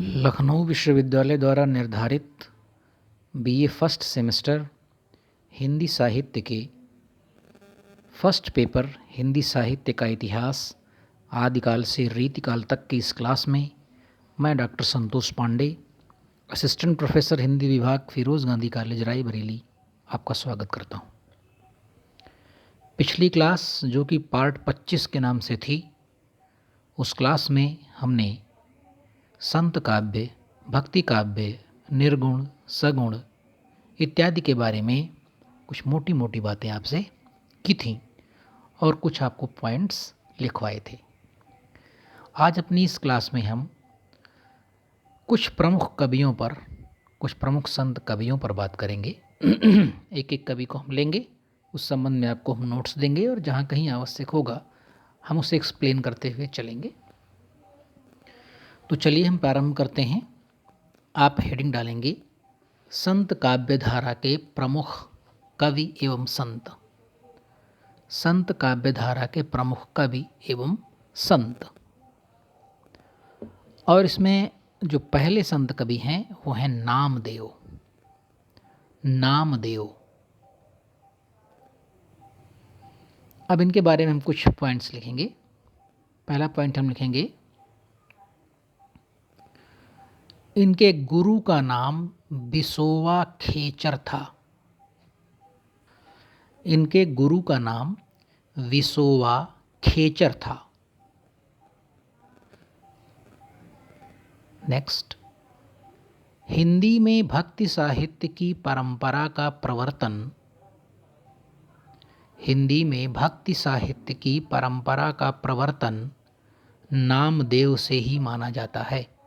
लखनऊ विश्वविद्यालय द्वारा निर्धारित बीए फर्स्ट सेमेस्टर हिंदी साहित्य के फर्स्ट पेपर हिंदी साहित्य का इतिहास आदिकाल से रीतिकाल तक की इस क्लास में मैं doctor Santosh Pandey, assistant professor Hindi विभाग, फिरोज़ गांधी कॉलेज रायबरेली, आपका स्वागत करता हूँ। पिछली क्लास जो कि पार्ट 25 के नाम से थी, उस क्लास में हमने संत काव्य, भक्ति काव्य, निर्गुण, सगुण इत्यादि के बारे में कुछ मोटी मोटी बातें आपसे की थीं और कुछ आपको पॉइंट्स लिखवाए थे। आज अपनी इस क्लास में हम कुछ प्रमुख कवियों पर, कुछ प्रमुख संत कवियों पर बात करेंगे। एक एक कवि को हम लेंगे, उस संबंध में आपको हम नोट्स देंगे और जहाँ कहीं आवश्यक होगा हम उसे एक्सप्लेन करते हुए चलेंगे। तो चलिए हम प्रारंभ करते हैं। आप हेडिंग डालेंगे संत काव्य धारा के प्रमुख कवि एवं संत। संत काव्य धारा के प्रमुख कवि एवं संत। और इसमें जो पहले संत कवि हैं वो हैं नामदेव। नामदेव। अब इनके बारे में हम कुछ पॉइंट्स लिखेंगे। पहला पॉइंट हम लिखेंगे, इनके गुरु का नाम बिसोवा खेचर था। इनके गुरु का नाम विसोवा खेचर था। नेक्स्ट, हिंदी में भक्ति साहित्य की परंपरा का प्रवर्तन, हिंदी में भक्ति साहित्य की परंपरा का प्रवर्तन नामदेव से ही माना जाता है।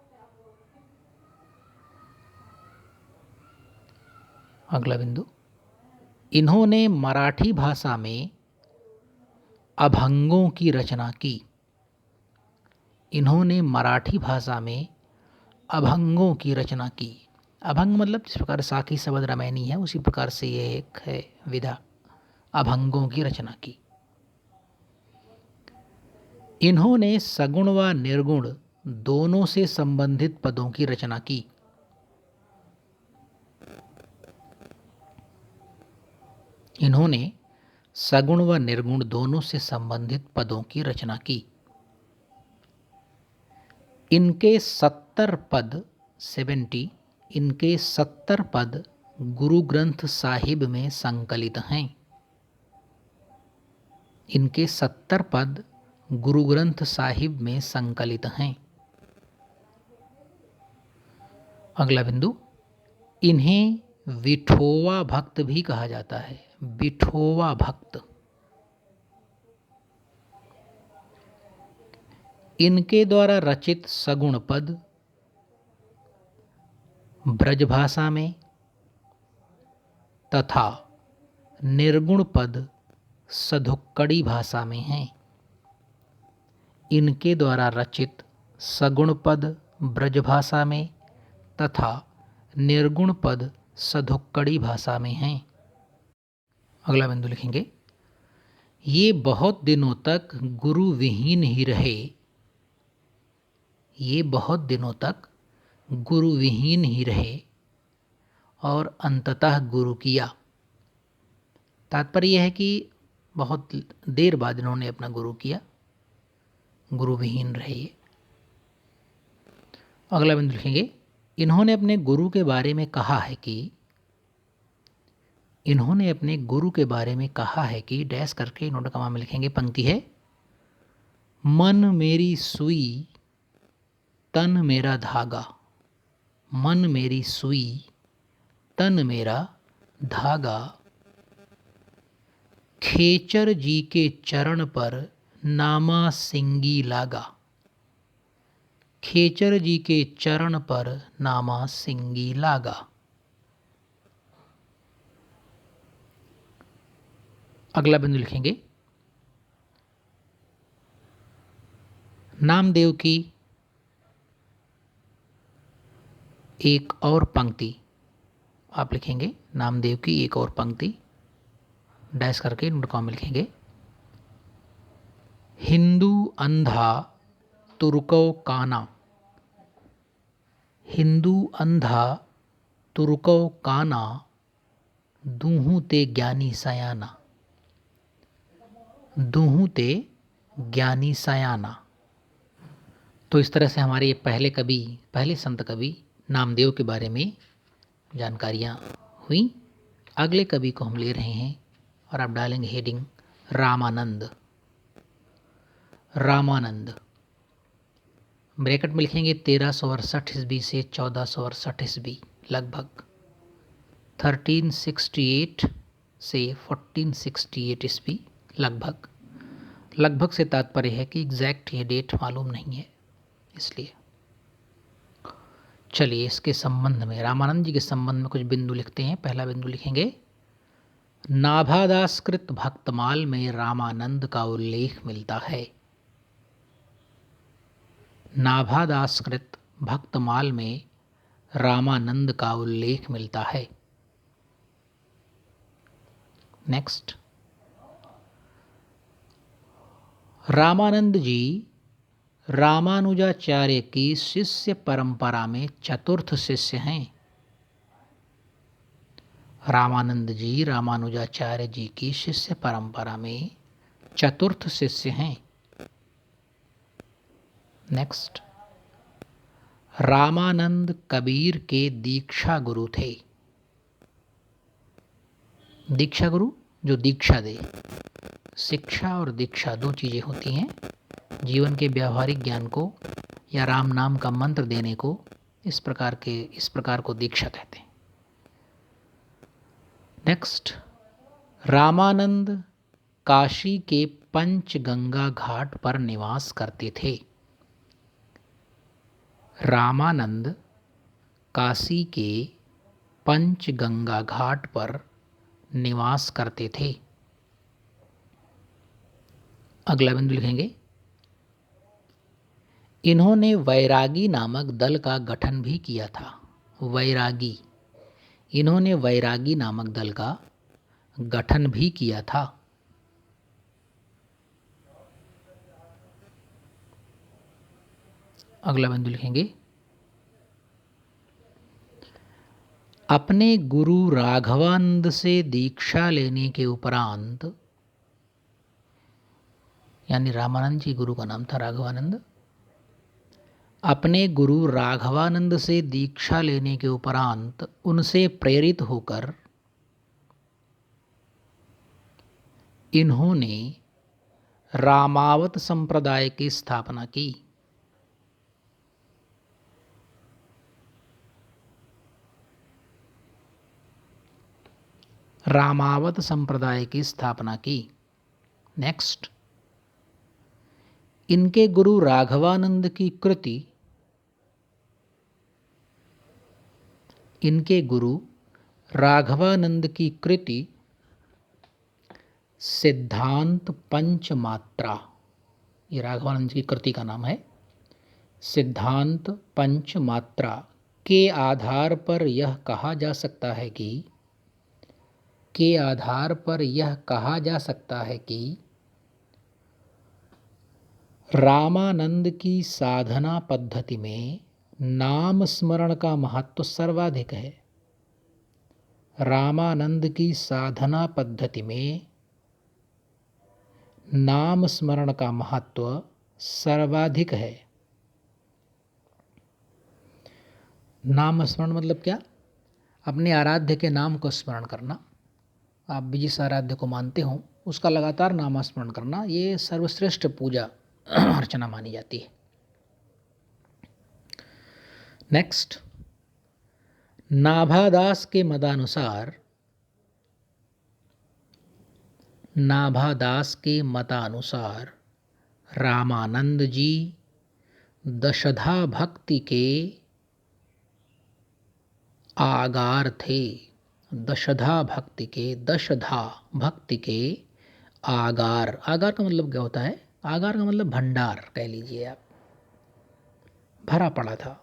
अगला बिंदु, इन्होंने मराठी भाषा में अभंगों की रचना की। इन्होंने मराठी भाषा में अभंगों की रचना की। अभंग मतलब जिस प्रकार साखी शबद रामायणी है, उसी प्रकार से ये एक है विधा, अभंगों की रचना की। इन्होंने सगुण व निर्गुण दोनों से संबंधित पदों की रचना की। इन्होंने सगुण व निर्गुण दोनों से संबंधित पदों की रचना की। इनके 70 पद 70, इनके 70 पद गुरु ग्रंथ साहिब में संकलित हैं। इनके 70 पद गुरु ग्रंथ साहिब में संकलित हैं। अगला बिंदु, इन्हें विठोवा भक्त भी कहा जाता है। विठोवा भक्त। इनके द्वारा रचित सगुण पद ब्रजभाषा में तथा निर्गुण पद सधुक्कड़ी भाषा में हैं। इनके द्वारा रचित सगुण पद ब्रजभाषा में तथा निर्गुण पद सधुक्कड़ी भाषा में हैं। अगला बिंदु लिखेंगे, ये बहुत दिनों तक गुरु विहीन ही रहे। ये बहुत दिनों तक गुरु विहीन ही रहे और अंततः गुरु किया। तात्पर्य यह है कि बहुत देर बाद इन्होंने अपना गुरु किया, गुरु विहीन रहे ये। अगला बिंदु लिखेंगे, इन्होंने अपने गुरु के बारे में कहा है कि, इन्होंने अपने गुरु के बारे में कहा है कि डैश करके इन्होंने कमा में लिखेंगे, पंक्ति है, मन मेरी सुई तन मेरा धागा। मन मेरी सुई तन मेरा धागा, खेचर जी के चरण पर नामा सिंगी लागा। खेचर जी के चरण पर नामा सिंगी लागा। अगला बिंदु लिखेंगे, नामदेव की एक और पंक्ति आप लिखेंगे, नामदेव की एक और पंक्ति डैश करके कॉम लिखेंगे, हिंदू अंधा तुर्को काना। हिंदू अंधा तुर्को काना, दूहू ते ज्ञानी सयाना, दूहू ते ज्ञानी सयाना। तो इस तरह से हमारे ये पहले संत कवि नामदेव के बारे में जानकारियाँ हुई। अगले कवि को हम ले रहे हैं और आप डालेंगे हेडिंग रामानंद। रामानंद ब्रैकेट में लिखेंगे 1368 ईस्वी से 1468 ईस्वी, लगभग 1368 से 1468 ईस्वी, लगभग से तात्पर्य है कि एग्जैक्ट ये डेट मालूम नहीं है, इसलिए चलिए इसके संबंध में, रामानंद जी के संबंध में कुछ बिंदु लिखते हैं। पहला बिंदु लिखेंगे, नाभादासकृत भक्तमाल में रामानंद का उल्लेख मिलता है। नाभादासकृत भक्तमाल में रामानंद का उल्लेख मिलता है। नेक्स्ट, रामानंद जी रामानुजाचार्य की शिष्य परंपरा में चतुर्थ शिष्य हैं। रामानंद जी रामानुजाचार्य जी की शिष्य परंपरा में चतुर्थ शिष्य हैं। नेक्स्ट, रामानंद कबीर के दीक्षा गुरु थे। दीक्षा गुरु जो दीक्षा दे, शिक्षा और दीक्षा दो चीज़ें होती हैं। जीवन के व्यावहारिक ज्ञान को या राम नाम का मंत्र देने को इस प्रकार को दीक्षा कहते हैं। नेक्स्ट, रामानंद काशी के पंचगंगा घाट पर निवास करते थे। रामानंद काशी के पंचगंगा घाट पर निवास करते थे। अगला बिंदु लिखेंगे, इन्होंने वैरागी नामक दल का गठन भी किया था। वैरागी, इन्होंने वैरागी नामक दल का गठन भी किया था। अगला बिंदु लिखेंगे, अपने गुरु राघवानंद से दीक्षा लेने के उपरांत, यानी रामानंद जी गुरु का नाम था राघवानंद, अपने गुरु राघवानंद से दीक्षा लेने के उपरांत उनसे प्रेरित होकर इन्होंने रामावत संप्रदाय की स्थापना की। रामावत संप्रदाय की स्थापना की। नेक्स्ट, इनके गुरु राघवानंद की कृति, इनके गुरु राघवानंद की कृति सिद्धांत पंचमात्रा, ये राघवानंद की कृति का नाम है, सिद्धांत पंचमात्रा के आधार पर यह कहा जा सकता है कि, के आधार पर यह कहा जा सकता है कि रामानंद की साधना पद्धति में नाम स्मरण का महत्व सर्वाधिक है। रामानंद की साधना पद्धति में नाम स्मरण का महत्व सर्वाधिक है। नाम स्मरण मतलब क्या? अपने आराध्य के नाम को स्मरण करना। आप भी जिस आराध्य को मानते हो उसका लगातार नामस्मरण करना, ये सर्वश्रेष्ठ पूजा अर्चना मानी जाती है। नेक्स्ट, नाभादास के मतानुसार, नाभादास के मतानुसार रामानंद जी दशधा भक्ति के आगार थे। दशधा भक्ति के, दशधा भक्ति के आगार, आगार का मतलब क्या होता है? आगार का मतलब भंडार कह लीजिए आप, भरा पड़ा था।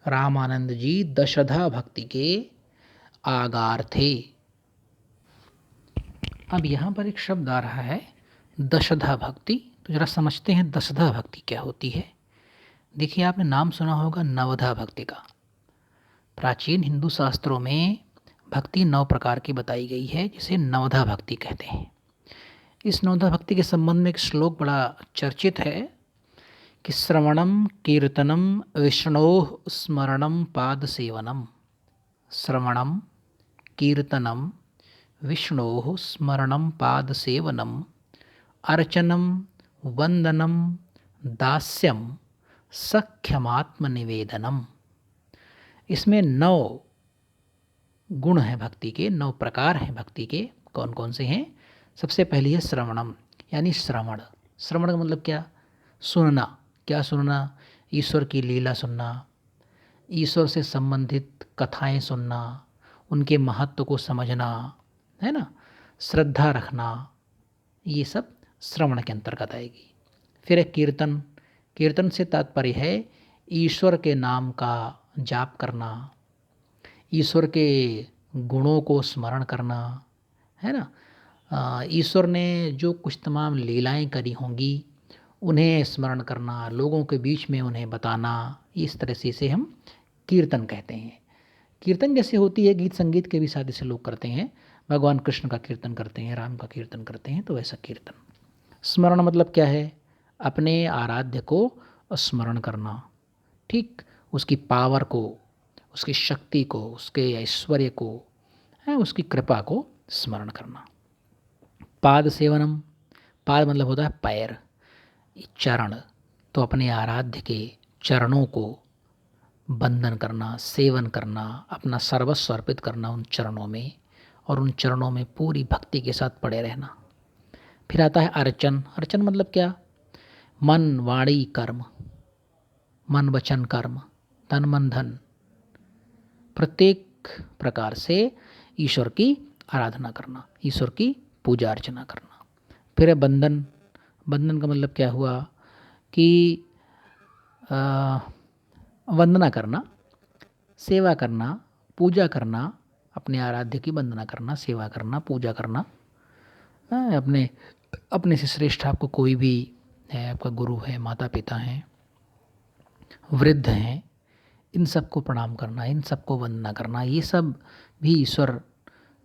रामानंद जी दशधा भक्ति के आगार थे। अब यहाँ पर एक शब्द आ रहा है दशधा भक्ति, तो जरा समझते हैं दशधा भक्ति क्या होती है। देखिए, आपने नाम सुना होगा नवधा भक्ति का। प्राचीन हिंदू शास्त्रों में भक्ति 9 प्रकार की बताई गई है, जिसे नवधा भक्ति कहते हैं। इस नवधा भक्ति के संबंध में एक श्लोक बड़ा चर्चित है कि श्रवणम कीर्तनम विष्णोः स्मरणम पाद सेवनम। श्रवणम कीर्तनम विष्णोः स्मरणम पाद सेवनम अर्चनम वंदनम दास्यम सख्यमात्मनिवेदनम। इसमें 9 गुण हैं भक्ति के, 9 प्रकार हैं भक्ति के। कौन कौन से हैं? सबसे पहली है श्रवणम, यानी श्रवण। श्रवण का मतलब क्या? सुनना। क्या सुनना? ईश्वर की लीला सुनना, ईश्वर से संबंधित कथाएं सुनना, उनके महत्व को समझना, है ना, श्रद्धा रखना, ये सब श्रवण के अंतर्गत आएगी। फिर है कीर्तन। कीर्तन से तात्पर्य है ईश्वर के नाम का जाप करना, ईश्वर के गुणों को स्मरण करना, है ना। ईश्वर ने जो कुछ तमाम लीलाएं करी होंगी उन्हें स्मरण करना, लोगों के बीच में उन्हें बताना, इस तरह से इसे हम कीर्तन कहते हैं। कीर्तन जैसे होती है गीत संगीत के भी साथ इसे लोग करते हैं, भगवान कृष्ण का कीर्तन करते हैं, राम का कीर्तन करते हैं, तो वैसा कीर्तन। स्मरण मतलब क्या है? अपने आराध्य को स्मरण करना, ठीक, उसकी पावर को, उसकी शक्ति को, उसके ऐश्वर्य को, है, उसकी कृपा को स्मरण करना। पाद सेवनम। पाद मतलब होता है पैर, चरण। तो अपने आराध्य के चरणों को वंदन करना, सेवन करना, अपना सर्वस्व अर्पित करना उन चरणों में, और उन चरणों में पूरी भक्ति के साथ पड़े रहना। फिर आता है अर्चन। अर्चन मतलब क्या? मन वाणी कर्म, मन वचन कर्म, तन मन धन, प्रत्येक प्रकार से ईश्वर की आराधना करना, ईश्वर की पूजा अर्चना करना। फिर है बंधन। बंधन का मतलब क्या हुआ कि वंदना करना, सेवा करना, पूजा करना, अपने आराध्य की वंदना करना, सेवा करना, पूजा करना। अपने अपने से श्रेष्ठ आपको कोई भी है, आपका गुरु है, माता पिता हैं, वृद्ध हैं, इन सबको प्रणाम करना, इन सबको वंदना करना, ये सब भी ईश्वर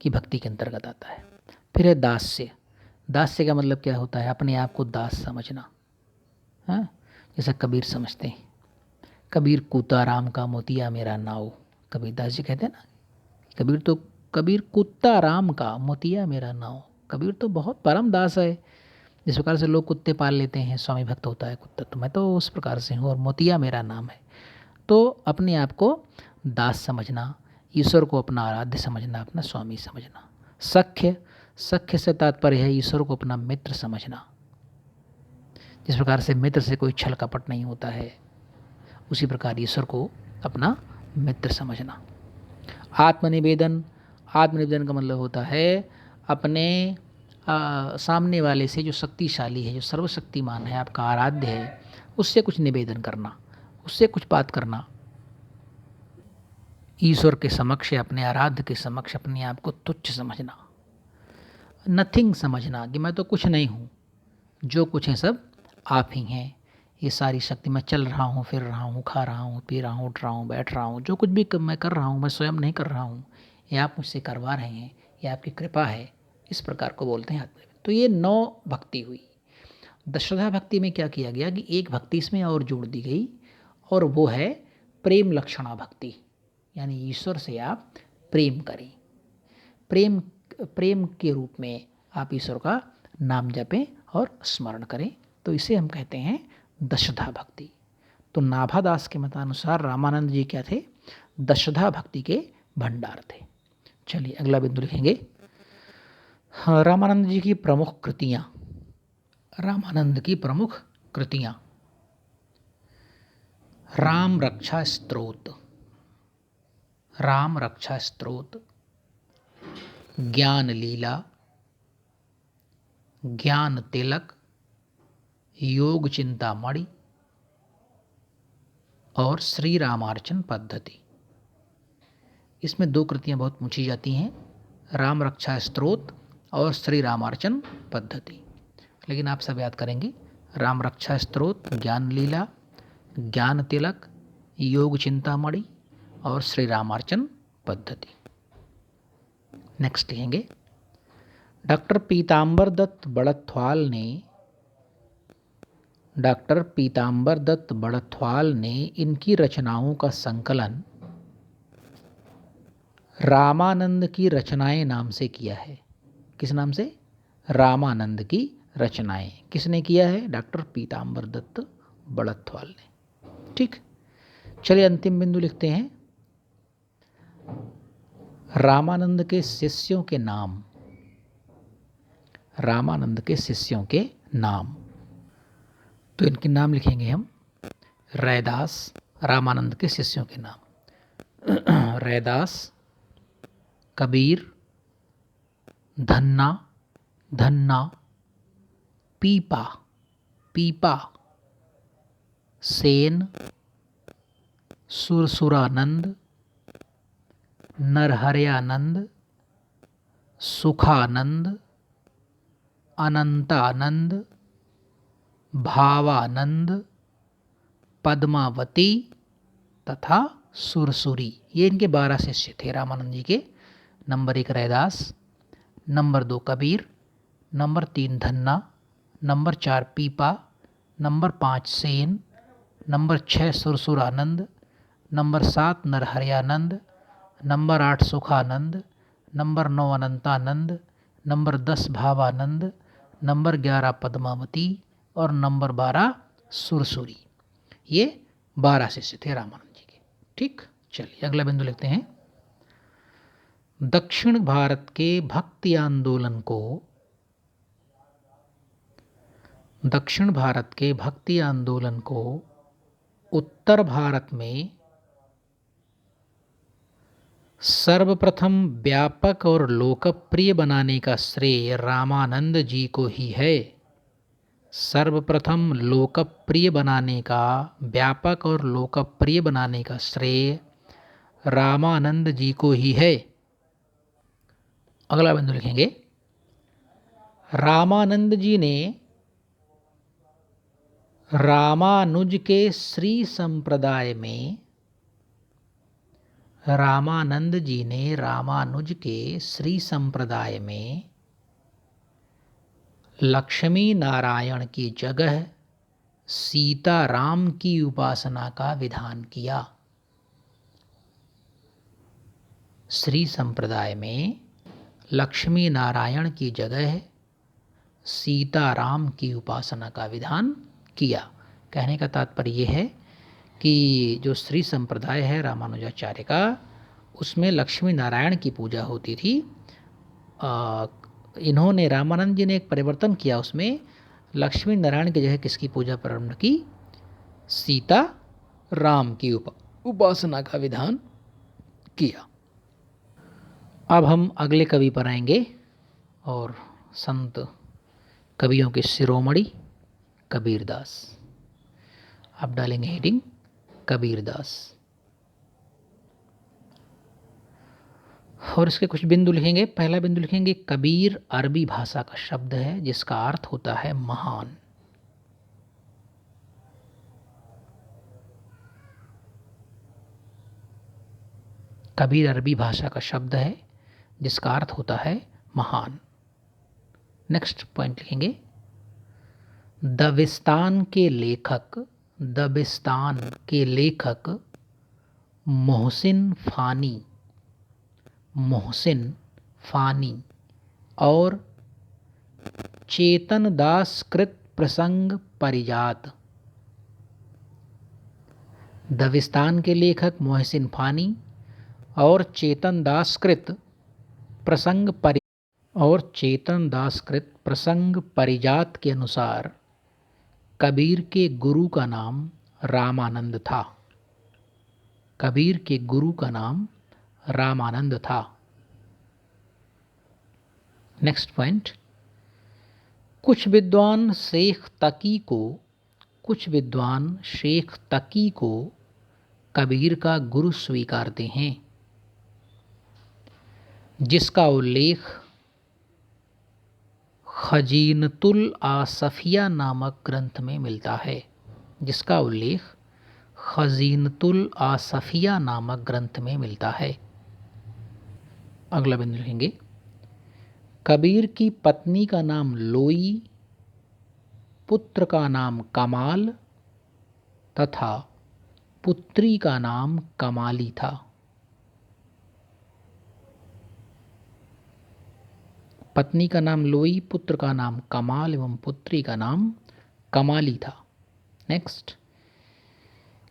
की भक्ति के अंतर्गत आता है। फिर है दास्य। दास्य का मतलब क्या होता है? अपने आप को दास समझना। हाँ, जैसा कबीर समझते हैं, कबीर कुत्ता राम का मोतिया मेरा नाव। कबीर दास जी कहते हैं ना, कबीर कुत्ता राम का मोतिया मेरा नाव। कबीर तो बहुत परम दास है। जिस प्रकार से लोग कुत्ते पाल लेते हैं, स्वामी भक्त होता है कुत्ता, तो मैं तो उस प्रकार से हूँ, और मोतिया मेरा नाम है। तो अपने आप को दास समझना, ईश्वर को अपना आराध्य समझना, अपना स्वामी समझना। सख्य। सख्य से तात्पर्य है ईश्वर को अपना मित्र समझना। जिस प्रकार से मित्र से कोई छल कपट नहीं होता है, उसी प्रकार ईश्वर को अपना मित्र समझना। आत्मनिवेदन। आत्मनिवेदन का मतलब होता है अपने सामने वाले से, जो शक्तिशाली है, जो सर्वशक्तिमान है, आपका आराध्य है, उससे कुछ निवेदन करना, उससे कुछ बात करना। ईश्वर के समक्ष, अपने आराध्य के समक्ष अपने आप को तुच्छ समझना, नथिंग समझना कि मैं तो कुछ नहीं हूँ, जो कुछ है सब आप ही हैं। ये सारी शक्ति, मैं चल रहा हूँ, फिर रहा हूँ, खा रहा हूँ, पी रहा हूँ, उठ रहा हूँ, बैठ रहा हूँ, जो कुछ भी मैं कर रहा हूँ, मैं स्वयं नहीं कर रहा हूँ, ये आप मुझसे करवा रहे हैं, ये आपकी कृपा है। इस प्रकार को बोलते हैं आत्मनिवेदन। तो ये 9 भक्ति हुई। दशरथा भक्ति में क्या किया गया कि एक भक्ति इसमें और जोड़ दी गई, और वो है प्रेम लक्षणा भक्ति, यानी ईश्वर से आप प्रेम करें, प्रेम प्रेम के रूप में आप ईश्वर का नाम जपें और स्मरण करें, तो इसे हम कहते हैं दशधा भक्ति। तो नाभादास के मतानुसार रामानंद जी क्या थे? दशधा भक्ति के भंडार थे। चलिए अगला बिंदु लिखेंगे। हाँ, रामानंद जी की प्रमुख कृतियाँ। रामानंद की प्रमुख कृतियाँ: राम रक्षा स्तोत्र, राम रक्षा स्तोत्र, ज्ञान लीला, ज्ञान तिलक, योग चिंतामणि और श्री रामार्चन पद्धति। इसमें 2 कृतियाँ बहुत पूछी जाती हैं, राम रक्षा स्तोत्र और श्री रामार्चन पद्धति। लेकिन आप सब याद करेंगे, राम रक्षा स्तोत्र, ज्ञान लीला, ज्ञान तिलक, योग चिंतामणि और श्री रामार्चन पद्धति। नेक्स्ट लिखेंगे, डॉक्टर पीताम्बर दत्त बड़थवाल ने इनकी रचनाओं का संकलन रामानंद की रचनाएं नाम से किया है। किस नाम से? रामानंद की रचनाएं। किसने किया है? डॉक्टर पीताम्बर दत्त बड़थवाल ने। ठीक, चलिए अंतिम बिंदु लिखते हैं, रामानंद के शिष्यों के नाम। रामानंद के शिष्यों के नाम, तो इनके नाम लिखेंगे हम। रैदास, रामानंद के शिष्यों के नाम, रैदास, कबीर, धन्ना, पीपा, सेन, सुरसुरानंद, नरहरयानंद, सुखानंद, अनंतानंद, भावानंद, पद्मावती तथा सुरसुरी। ये इनके 12 शिष्य थे रामानंद जी के। Number 1 Raidas, number 2 Kabir, number 3 Dhanna, number 4 Pipa, number 5 Sen, number 6 Sursuranand, number 7 Naraharyanand, number 8 Sukhanand, number 9 Anantanand, number 10 Bhavanand, number 11 Padmavati और नंबर 12 सुरसुरी। ये 12 शिष्य थे रामानंद जी के। ठीक, चलिए अगला बिंदु लिखते हैं, दक्षिण भारत के भक्ति आंदोलन को उत्तर भारत में सर्वप्रथम व्यापक और लोकप्रिय बनाने का श्रेय रामानंद जी को ही है। सर्वप्रथम व्यापक और लोकप्रिय बनाने का श्रेय रामानंद जी को ही है। अगला बिंदु लिखेंगे, रामानंद जी ने रामानुज के श्री संप्रदाय में लक्ष्मी नारायण की जगह सीताराम की उपासना का विधान किया। श्री संप्रदाय में लक्ष्मी नारायण की जगह सीताराम की उपासना का विधान किया। कहने का तात्पर्य यह है कि जो श्री संप्रदाय है रामानुजाचार्य का, उसमें लक्ष्मी नारायण की पूजा होती थी। इन्होंने, रामानंद जी ने एक परिवर्तन किया, उसमें लक्ष्मी नारायण की जगह किसकी पूजा प्रारंभ की? सीता राम की उपासना का विधान किया। अब हम अगले कवि पर आएंगे और संत कवियों के शिरोमणि कबीरदास। आप डालेंगे हेडिंग कबीरदास और इसके कुछ बिंदु लिखेंगे। पहला बिंदु लिखेंगे, कबीर अरबी भाषा का शब्द है जिसका अर्थ होता है महान। कबीर अरबी भाषा का शब्द है जिसका अर्थ होता है महान। नेक्स्ट पॉइंट लिखेंगे, दबिस्तान के लेखक मोहसिन फानी और चेतन दास कृत प्रसंग परिजात। दबिस्तान के लेखक मोहसिन फानी और चेतन दास कृत प्रसंग परिजात के अनुसार कबीर के गुरु का नाम रामानंद था। नेक्स्ट पॉइंट, कुछ विद्वान शेख तकी को कबीर का गुरु स्वीकारते हैं, जिसका उल्लेख खजीनतुल आसफिया नामक ग्रंथ में मिलता है। खजीनतुल आसफिया नामक ग्रंथ में मिलता है। अगला बिंदु लिखेंगे, कबीर की पत्नी का नाम लोई, पुत्र का नाम कमाल तथा पुत्री का नाम कमाली था। पत्नी का नाम लोई, पुत्र का नाम कमाल एवं पुत्री का नाम कमाली था। नेक्स्ट,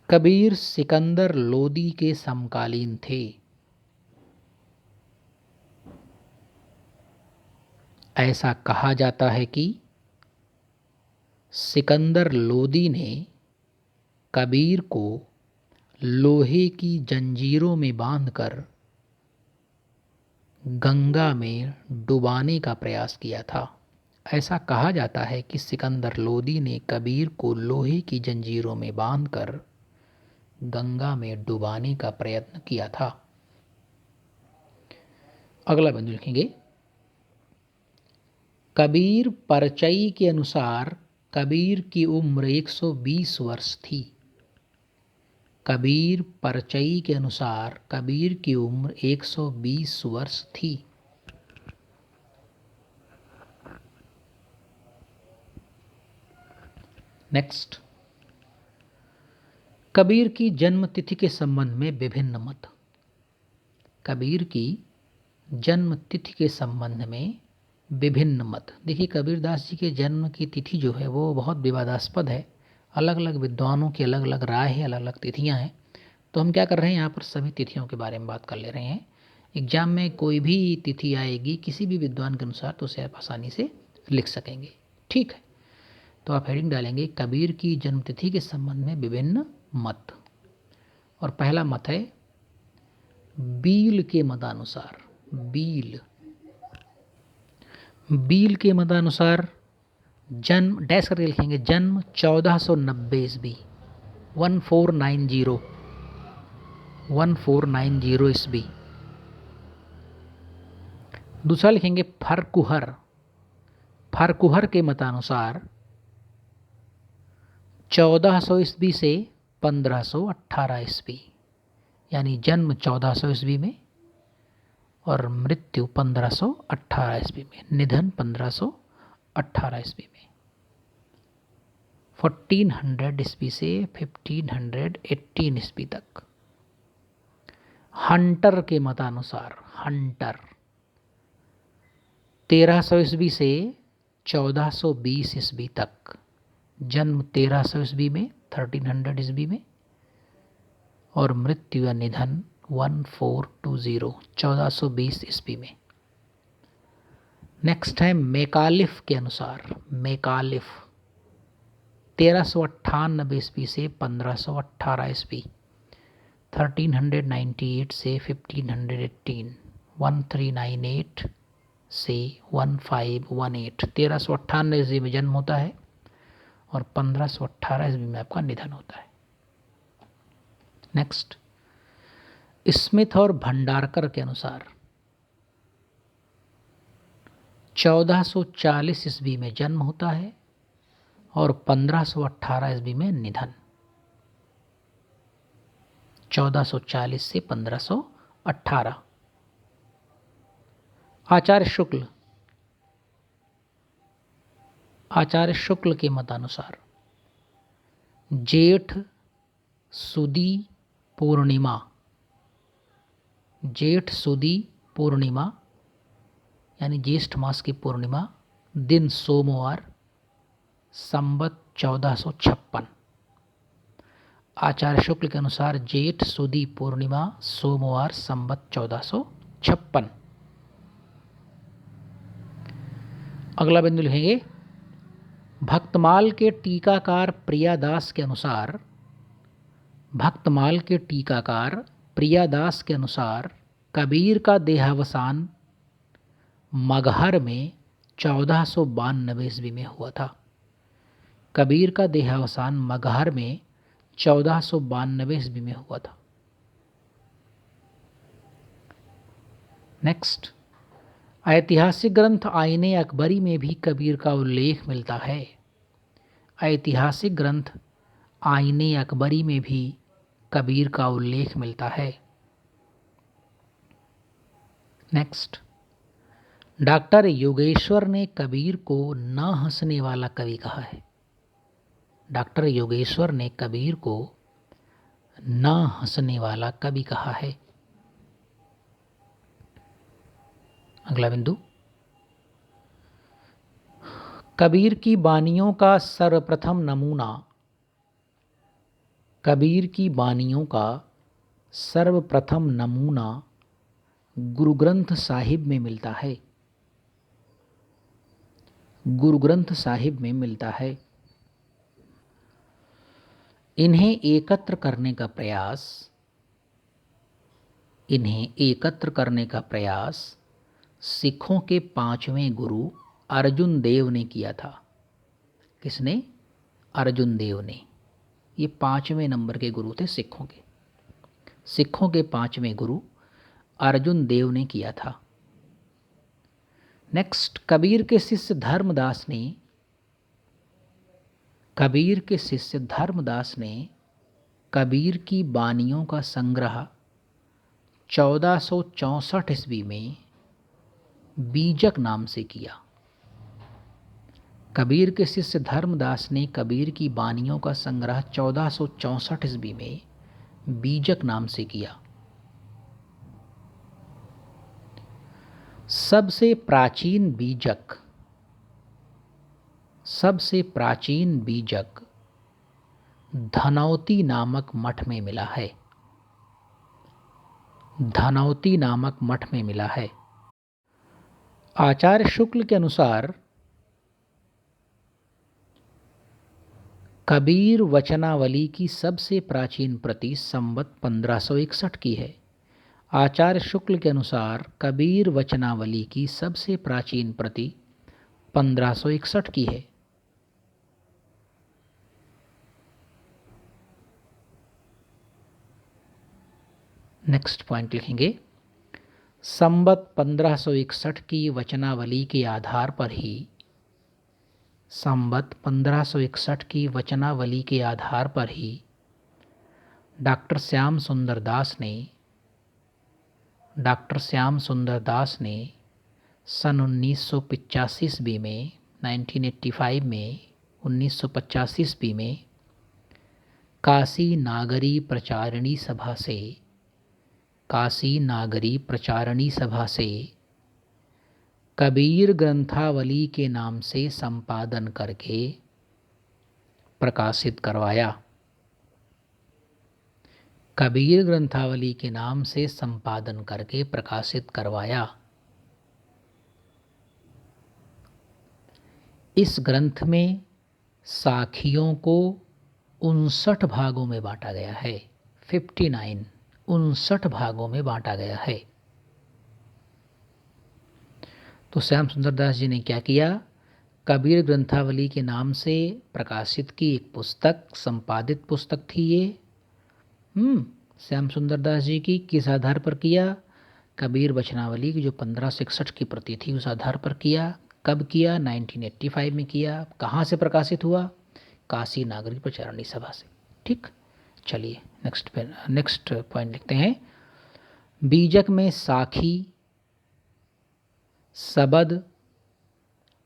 कबीर सिकंदर लोदी के समकालीन थे। ऐसा कहा जाता है कि सिकंदर लोदी ने कबीर को लोहे की जंजीरों में बांधकर गंगा में डुबाने का प्रयास किया था। ऐसा कहा जाता है कि सिकंदर लोदी ने कबीर को लोहे की जंजीरों में बांधकर गंगा में डुबाने का प्रयत्न किया था। अगला बिंदु लिखेंगे, कबीर परचई के अनुसार कबीर की उम्र 120 वर्ष थी। कबीर परचई के अनुसार कबीर की उम्र 120 वर्ष थी। नेक्स्ट, कबीर की जन्म तिथि के संबंध में विभिन्न मत। कबीर की जन्म तिथि के संबंध में विभिन्न मत। देखिए, कबीरदास जी के जन्म की तिथि जो है वो बहुत विवादास्पद है। अलग अलग विद्वानों की अलग अलग राय है, अलग अलग तिथियां हैं। तो हम क्या कर रहे हैं, यहाँ पर सभी तिथियों के बारे में बात कर ले रहे हैं। एग्जाम में कोई भी तिथि आएगी किसी भी विद्वान के अनुसार तो उसे आप आसानी से लिख सकेंगे। ठीक है, तो आप हेडिंग डालेंगे, कबीर की जन्मतिथि के संबंध में विभिन्न मत। और पहला मत है बील के मतानुसार। बील के मतानुसार जन्म डैश करके लिखेंगे, जन्म 1490 ईस्वी, 1490 ईस्वी। दूसरा लिखेंगे फरकुहर के मतानुसार 1400 ईस्वी से 1518 ईस्वी, यानी जन्म 1400 ईस्वी में और मृत्यु 1518 ईस्वी में, निधन 1518 ईस्वी में। 1400 ईस्वी से 1518 ईस्वी तक। हंटर के मतानुसार 1300 ईस्वी से 1420 ईस्वी तक, जन्म 1300 ईस्वी में 1300 ईस्वी में और मृत्यु या निधन 1420 ईस्वी में। नेक्स्ट है मैकालिफ के अनुसार। मैकालिफ 1398 ईस्वी से 1518 ईस्वी, 1398 से 1518, 1398 से 1518। 1398 ईस्वी में जन्म होता है और 1518 ईस्वी में आपका निधन होता है। नेक्स्ट, स्मिथ और भंडारकर के अनुसार 1440 ईस्वी में जन्म होता है और 1518 ईस्वी में निधन। 1440 से 1518। आचार्य शुक्ल के मतानुसार जेठ सुदी पूर्णिमा यानी ज्येष्ठ मास की पूर्णिमा, दिन सोमवार, संवत 1456। आचार्य शुक्ल के अनुसार जेठ सुदी पूर्णिमा सोमवार, संवत 1456। अगला बिंदु लिखेंगे, भक्तमाल के टीकाकार प्रियादास के अनुसार कबीर का देहावसान मगहर में 1492 ईस्वी में हुआ था। कबीर का देहावसान मगहर में 1492 ईस्वी में हुआ था। नेक्स्ट, ऐतिहासिक ग्रंथ आईने अकबरी में भी कबीर का उल्लेख मिलता है। ऐतिहासिक ग्रंथ आईने अकबरी में भी कबीर का उल्लेख मिलता है। नेक्स्ट, डॉक्टर योगेश्वर ने कबीर को न हंसने वाला कवि कहा है। डॉक्टर योगेश्वर ने कबीर को न हंसने वाला कवि कहा है। अगला बिंदु, कबीर की बानियों का सर्वप्रथम नमूना, कबीर की बानियों का सर्वप्रथम नमूना गुरु ग्रंथ साहिब में मिलता है। गुरु ग्रंथ साहिब में मिलता है। इन्हें एकत्र करने का प्रयास सिखों के 5वें गुरु अर्जुन देव ने किया था। किसने? अर्जुन देव ने। ये 5वें नंबर के गुरु थे सिखों के। सिखों के 5वें गुरु अर्जुन देव ने किया था। नेक्स्ट, कबीर के शिष्य धर्मदास ने कबीर की बानियों का संग्रह 1464 ईस्वी में बीजक नाम से किया। कबीर के शिष्य धर्मदास ने कबीर की बानियों का संग्रह 1464 ईस्वी में बीजक नाम से किया। सबसे प्राचीन बीजक धनौती नामक मठ में मिला है। धनौती नामक मठ में मिला है। आचार्य शुक्ल के अनुसार कबीर वचनावली की सबसे प्राचीन प्रति संवत 1561 की है। आचार्य शुक्ल के अनुसार कबीर वचनावली की सबसे प्राचीन प्रति 1561 की है। नेक्स्ट पॉइंट लिखेंगे, संवत 1561 की वचनावली के आधार पर ही डॉक्टर श्याम सुंदर दास ने सन 1985 ईस्वी में 1985 ईस्वी में काशी नागरी प्रचारणी सभा से कबीर ग्रंथावली के नाम से संपादन करके प्रकाशित करवाया। कबीर ग्रंथावली के नाम से संपादन करके प्रकाशित करवाया। इस ग्रंथ में साखियों को 59 भागों में बांटा गया है। 59 भागों में बांटा गया है। तो श्याम सुंदर दास जी ने क्या किया? कबीर ग्रंथावली के नाम से प्रकाशित की एक पुस्तक, संपादित पुस्तक थी ये। श्याम सुंदर दास जी की किस आधार पर किया? कबीर वचनावली की जो 1561 की प्रति थी उस आधार पर किया। कब किया? 1985 में किया। कहाँ से प्रकाशित हुआ? काशी नागरी प्रचारणी सभा से। ठीक, चलिए नेक्स्ट पॉइंट लिखते हैं। बीजक में साखी, सबद,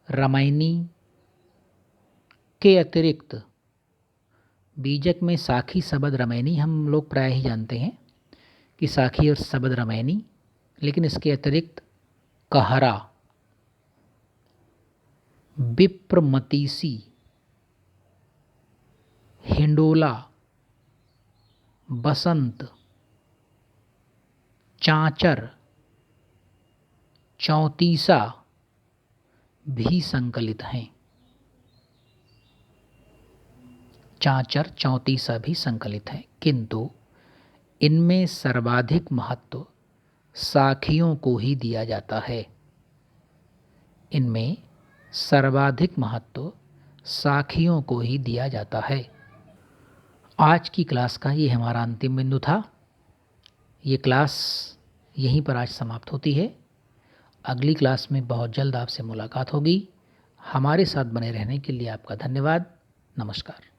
रामायणी के अतिरिक्त, बीजक में साखी, सबद, रामायणी हम लोग प्राय ही जानते हैं कि साखी और सबद रामायणी, लेकिन इसके अतिरिक्त कहरा, विप्रमतीसी, हिंडोला, बसंत, चांचर, चौतीसा भी संकलित हैं। चांचर, चौतीसा भी संकलित हैं, किंतु इनमें सर्वाधिक महत्व साखियों को ही दिया जाता है। इनमें सर्वाधिक महत्व साखियों को ही दिया जाता है। आज की क्लास का ये हमारा अंतिम बिंदु था। ये क्लास यहीं पर आज समाप्त होती है। अगली क्लास में बहुत जल्द आपसे मुलाकात होगी। हमारे साथ बने रहने के लिए आपका धन्यवाद। नमस्कार।